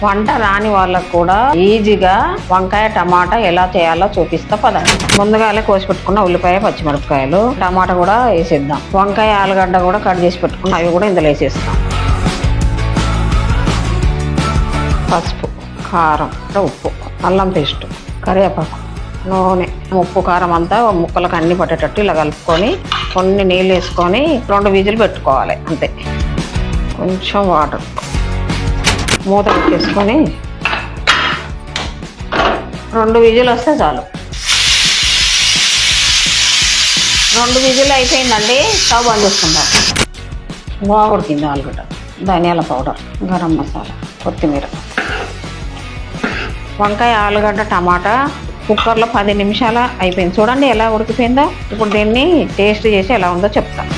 వంట రాని వాళ్ళకు కూడా ఈజీగా వంకాయ టమాటా ఎలా చేయాలో చూపిస్తా పదండి. ముందుగానే కోసి పెట్టుకున్న ఉల్లిపాయ పచ్చిమిరపకాయలు టమాటా కూడా వేసేద్దాం. వంకాయ ఆలుగడ్డ కూడా కట్ చేసి పెట్టుకున్న అవి కూడా ఇందులో వేసేస్తాం. పసుపు, కారం, ఉప్పు, అల్లం పేస్ట్, కరివేపాకు, నూనె, ఉప్పు కారం అంతా ముక్కలకు అన్ని పట్టేటట్టు ఇలా కలుపుకొని కొన్ని నీళ్ళు వేసుకొని 2 విజిల్ పెట్టుకోవాలి అంతే. కొంచెం వాటర్ మూత పెట్టేసుకొని 2 విజిల్ వస్తే చాలు. 2 విజిల్ అయిపోయిందండి. స్టవ్ బంద్ చేసుకుందాం. బాగా ఉడికింది ఆలుగడ్డ. ధనియాల పౌడర్, గరం మసాలా, కొత్తిమీర. వంకాయ ఆలుగడ్డ టమాటా కుక్కర్లో 10 నిమిషాలు అయిపోయింది. చూడండి ఎలా ఉడికిపోయిందో. ఇప్పుడు దీన్ని టేస్ట్ చేసి ఎలా ఉందో చెప్తాను.